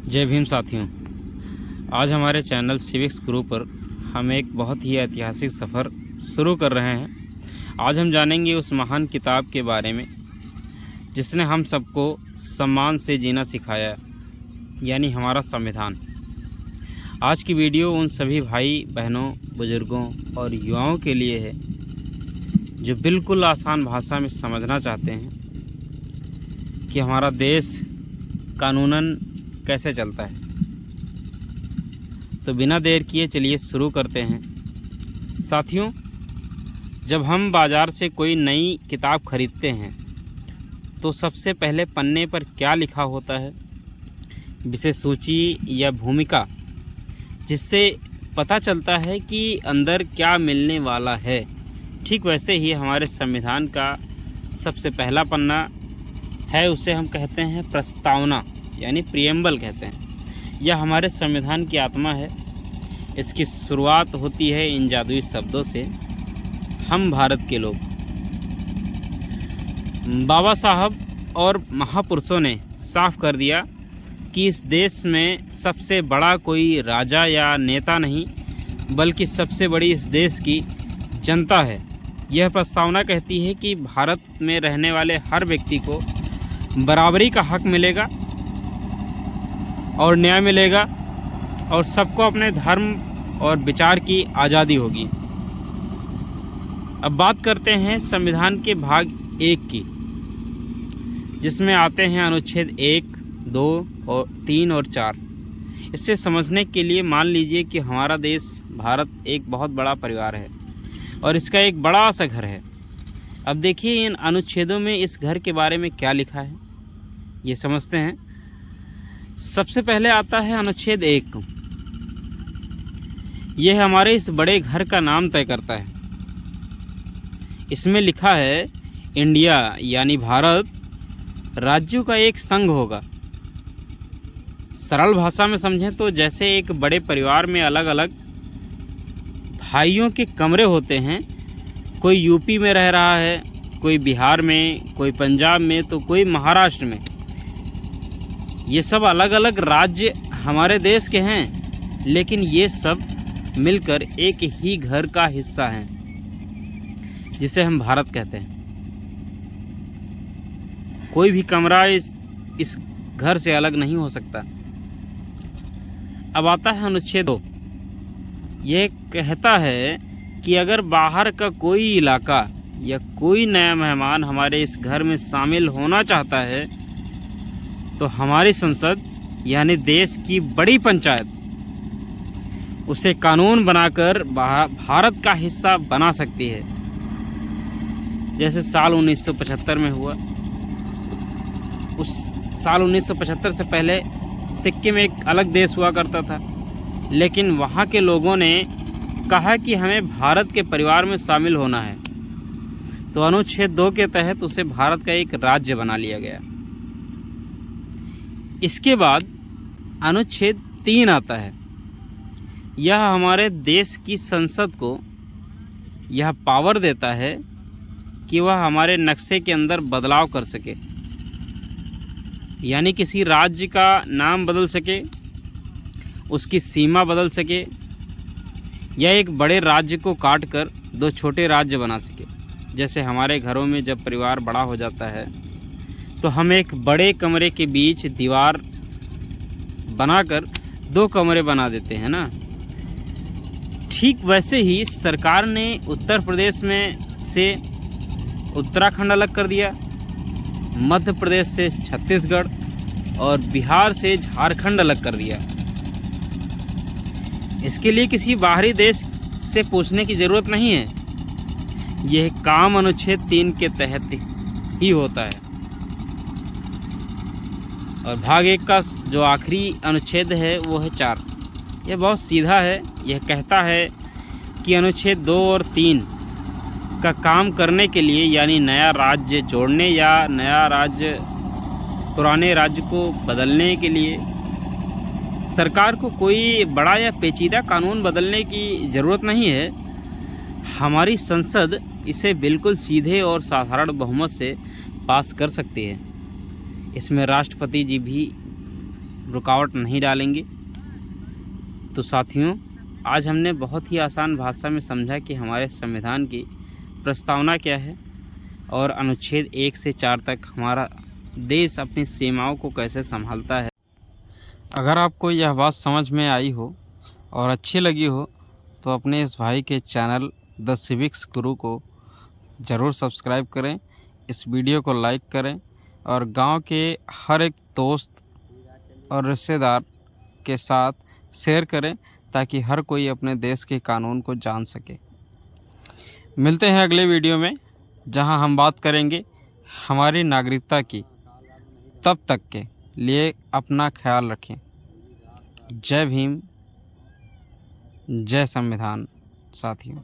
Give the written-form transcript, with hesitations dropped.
जय भीम साथियों। आज हमारे चैनल सिविक्स गुरु पर हम एक बहुत ही ऐतिहासिक सफ़र शुरू कर रहे हैं। आज हम जानेंगे उस महान किताब के बारे में जिसने हम सबको सम्मान से जीना सिखाया, यानी हमारा संविधान। आज की वीडियो उन सभी भाई बहनों, बुज़ुर्गों और युवाओं के लिए है जो बिल्कुल आसान भाषा में समझना चाहते हैं कि हमारा देश कानूनन कैसे चलता है। तो बिना देर किए चलिए शुरू करते हैं। साथियों, जब हम बाज़ार से कोई नई किताब खरीदते हैं तो सबसे पहले पन्ने पर क्या लिखा होता है, विषय सूची या भूमिका, जिससे पता चलता है कि अंदर क्या मिलने वाला है। ठीक वैसे ही हमारे संविधान का सबसे पहला पन्ना है, उसे हम कहते हैं प्रस्तावना, यानी प्रिएम्बल कहते हैं। यह हमारे संविधान की आत्मा है। इसकी शुरुआत होती है इन जादुई शब्दों से, हम भारत के लोग। बाबा साहब और महापुरुषों ने साफ कर दिया कि इस देश में सबसे बड़ा कोई राजा या नेता नहीं, बल्कि सबसे बड़ी इस देश की जनता है। यह प्रस्तावना कहती है कि भारत में रहने वाले हर व्यक्ति को बराबरी का हक मिलेगा और न्याय मिलेगा और सबको अपने धर्म और विचार की आज़ादी होगी। अब बात करते हैं संविधान के भाग 1 की, जिसमें आते हैं अनुच्छेद 1, 2 और 3 और 4। इससे समझने के लिए मान लीजिए कि हमारा देश भारत एक बहुत बड़ा परिवार है और इसका एक बड़ा सा घर है। अब देखिए इन अनुच्छेदों में इस घर के बारे में क्या लिखा है, ये समझते हैं। सबसे पहले आता है अनुच्छेद 1। यह हमारे इस बड़े घर का नाम तय करता है। इसमें लिखा है इंडिया यानी भारत राज्यों का एक संघ होगा। सरल भाषा में समझें तो जैसे एक बड़े परिवार में अलग अलग भाइयों के कमरे होते हैं। कोई यूपी में रह रहा है, कोई बिहार में, कोई पंजाब में, तो कोई महाराष्ट्र में। ये सब अलग अलग राज्य हमारे देश के हैं, लेकिन ये सब मिलकर एक ही घर का हिस्सा हैं, जिसे हम भारत कहते हैं। कोई भी कमरा इस घर से अलग नहीं हो सकता। अब आता है अनुच्छेद 2। ये कहता है कि अगर बाहर का कोई इलाका या कोई नया मेहमान हमारे इस घर में शामिल होना चाहता है तो हमारी संसद यानी देश की बड़ी पंचायत उसे कानून बनाकर भारत का हिस्सा बना सकती है। जैसे साल 1975 में हुआ। उस साल 1975 से पहले सिक्किम एक अलग देश हुआ करता था, लेकिन वहाँ के लोगों ने कहा कि हमें भारत के परिवार में शामिल होना है, तो अनुच्छेद 2 के तहत उसे भारत का एक राज्य बना लिया गया। इसके बाद अनुच्छेद 3 आता है। यह हमारे देश की संसद को यह पावर देता है कि वह हमारे नक्शे के अंदर बदलाव कर सके, यानी किसी राज्य का नाम बदल सके, उसकी सीमा बदल सके, या एक बड़े राज्य को काट कर 2 छोटे राज्य बना सके। जैसे हमारे घरों में जब परिवार बड़ा हो जाता है तो हम एक बड़े कमरे के बीच दीवार बनाकर 2 कमरे बना देते हैं ना। ठीक वैसे ही सरकार ने उत्तर प्रदेश में से उत्तराखंड अलग कर दिया, मध्य प्रदेश से छत्तीसगढ़ और बिहार से झारखंड अलग कर दिया। इसके लिए किसी बाहरी देश से पूछने की ज़रूरत नहीं है। यह काम अनुच्छेद 3 के तहत ही होता है। और भाग 1 का जो आखिरी अनुच्छेद है वो है 4। यह बहुत सीधा है। यह कहता है कि अनुच्छेद 2 और 3 का काम करने के लिए, यानी नया राज्य जोड़ने या नया राज्य पुराने राज्य को बदलने के लिए, सरकार को कोई बड़ा या पेचीदा कानून बदलने की ज़रूरत नहीं है। हमारी संसद इसे बिल्कुल सीधे और साधारण बहुमत से पास कर सकती है। इसमें राष्ट्रपति जी भी रुकावट नहीं डालेंगे। तो साथियों, आज हमने बहुत ही आसान भाषा में समझा कि हमारे संविधान की प्रस्तावना क्या है और अनुच्छेद 1 से 4 तक हमारा देश अपनी सीमाओं को कैसे संभालता है। अगर आपको यह बात समझ में आई हो और अच्छी लगी हो तो अपने इस भाई के चैनल द सिविक्स गुरु को ज़रूर सब्सक्राइब करें, इस वीडियो को लाइक करें और गांव के हर एक दोस्त और रिश्तेदार के साथ शेयर करें ताकि हर कोई अपने देश के कानून को जान सके। मिलते हैं अगले वीडियो में जहां हम बात करेंगे हमारी नागरिकता की। तब तक के लिए अपना ख्याल रखें। जय भीम, जय संविधान साथियों।